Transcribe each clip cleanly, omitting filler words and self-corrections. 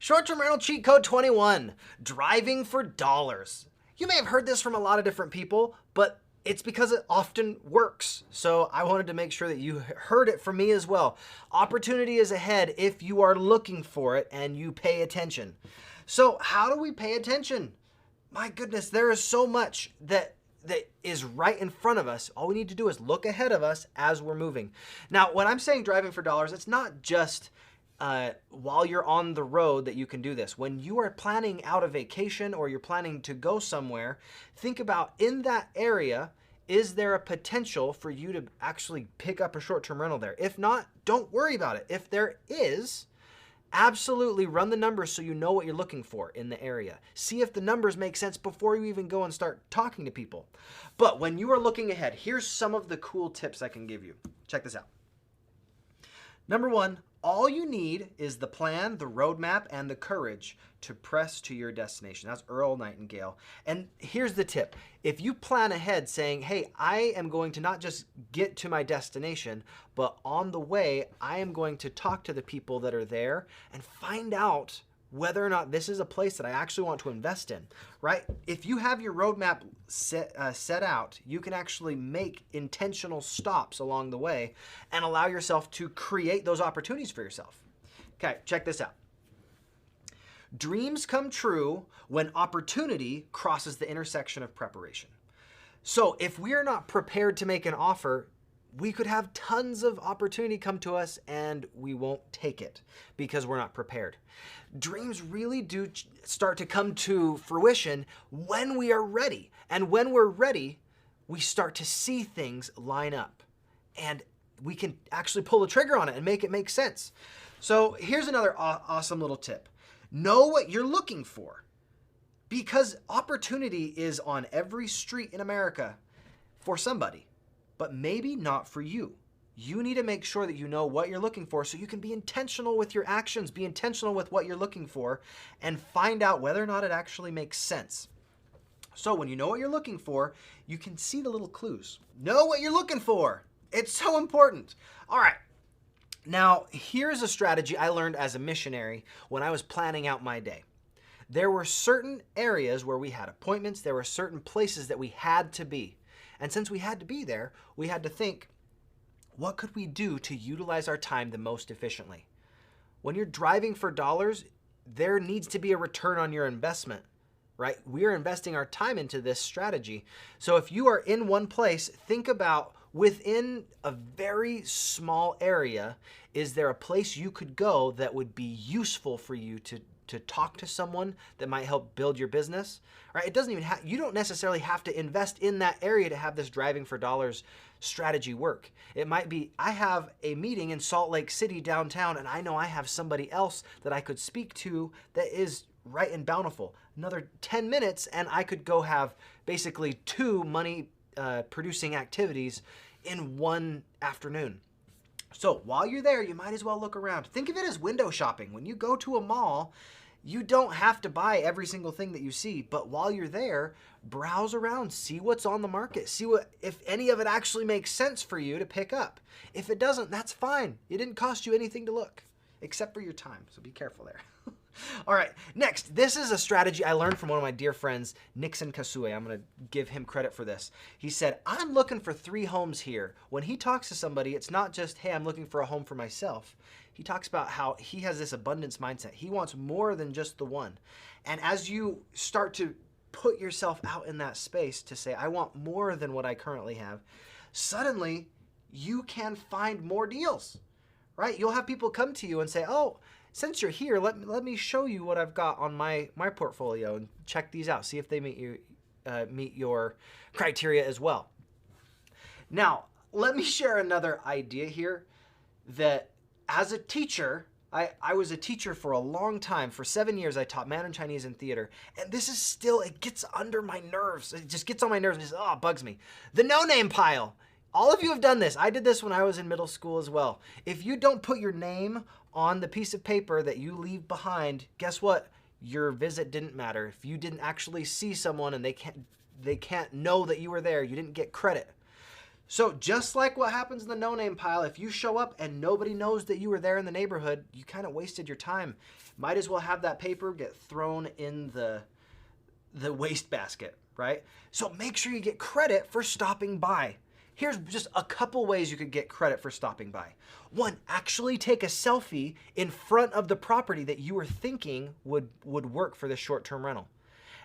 Short-term rental cheat code 21, driving for dollars. You may have heard this from a lot of different people, but it's because it often works. So I wanted to make sure that you heard it from me as well. Opportunity is ahead if you are looking for it and you pay attention. So how do we pay attention? My goodness, there is so much that is right in front of us. All we need to do is look ahead of us as we're moving. Now, when I'm saying driving for dollars, it's not just while you're on the road that you can do this. When you are planning out a vacation or you're planning to go somewhere, think about in that area, is there a potential for you to actually pick up a short-term rental there? If not, don't worry about it. If there is, absolutely run the numbers so you know what you're looking for in the area. See if the numbers make sense before you even go and start talking to people. But when you are looking ahead, here's some of the cool tips I can give you. Check this out. Number one, all you need is the plan, the roadmap, and the courage to press to your destination. That's Earl Nightingale. And here's the tip. If you plan ahead saying, hey, I am going to not just get to my destination, but on the way, I am going to talk to the people that are there and find out whether or not this is a place that I actually want to invest in, right? If you have your roadmap set out, you can actually make intentional stops along the way and allow yourself to create those opportunities for yourself. Okay, check this out. Dreams come true when opportunity crosses the intersection of preparation. So if we are not prepared to make an offer, we could have tons of opportunity come to us and we won't take it because we're not prepared. Dreams really do start to come to fruition when we are ready. And when we're ready, we start to see things line up and we can actually pull the trigger on it and make it make sense. So here's another awesome little tip. Know what you're looking for because opportunity is on every street in America for somebody, but maybe not for you. You need to make sure that you know what you're looking for so you can be intentional with your actions, be intentional with what you're looking for, and find out whether or not it actually makes sense. So when you know what you're looking for, you can see the little clues. Know what you're looking for. It's so important. All right. Now, here's a strategy I learned as a missionary when I was planning out my day. There were certain areas where we had appointments. There were certain places that we had to be. And since we had to be there, we had to think, what could we do to utilize our time the most efficiently? When you're driving for dollars, there needs to be a return on your investment, right? We are investing our time into this strategy. So if you are in one place, think about within a very small area, is there a place you could go that would be useful for you to talk to someone that might help build your business, right? It doesn't even you don't necessarily have to invest in that area to have this driving for dollars strategy work. It might be, I have a meeting in Salt Lake City downtown and I know I have somebody else that I could speak to that is right in Bountiful. Another 10 minutes and I could go have basically 2 money producing activities in one afternoon. So while you're there, you might as well look around. Think of it as window shopping. When you go to a mall, you don't have to buy every single thing that you see, but while you're there, browse around, see what's on the market, see if any of it actually makes sense for you to pick up. If it doesn't, that's fine. It didn't cost you anything to look, except for your time, so be careful there. All right, next, this is a strategy I learned from one of my dear friends, Nixon Kasue. I'm going to give him credit for this. He said, I'm looking for 3 homes here. When he talks to somebody, it's not just, hey, I'm looking for a home for myself. He talks about how he has this abundance mindset. He wants more than just the one. And as you start to put yourself out in that space to say, I want more than what I currently have, suddenly you can find more deals, right? You'll have people come to you and say, oh, since you're here, let me show you what I've got on my portfolio and check these out. See if they meet your criteria as well. Now, let me share another idea here that as a teacher, I was a teacher for a long time. For 7 years, I taught Mandarin Chinese and theater. And this is still, it gets under my nerves. It just gets on my nerves and it bugs me. The no-name pile. All of you have done this. I did this when I was in middle school as well. If you don't put your name on the piece of paper that you leave behind, guess what? Your visit didn't matter. If you didn't actually see someone and they can't know that you were there, you didn't get credit. So just like what happens in the no-name pile, if you show up and nobody knows that you were there in the neighborhood, you kind of wasted your time. Might as well have that paper get thrown in the waste basket, right? So make sure you get credit for stopping by. Here's just a couple ways you could get credit for stopping by. One, actually take a selfie in front of the property that you were thinking would work for this short-term rental.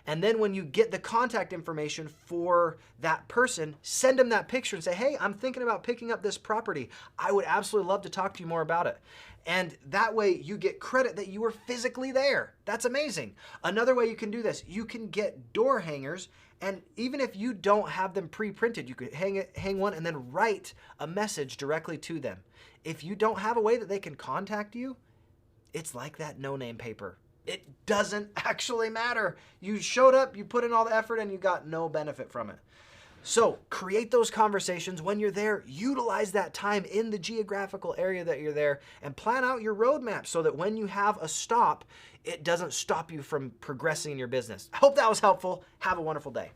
And then when you get the contact information for that person, send them that picture and say, hey, I'm thinking about picking up this property. I would absolutely love to talk to you more about it. And that way you get credit that you were physically there. That's amazing. Another way you can do this, you can get door hangers, and even if you don't have them pre-printed, you could hang one and then write a message directly to them. If you don't have a way that they can contact you, it's like that no-name paper. It doesn't actually matter. You showed up, you put in all the effort, and you got no benefit from it. So create those conversations when you're there, utilize that time in the geographical area that you're there, and plan out your roadmap so that when you have a stop, it doesn't stop you from progressing in your business. I hope that was helpful. Have a wonderful day.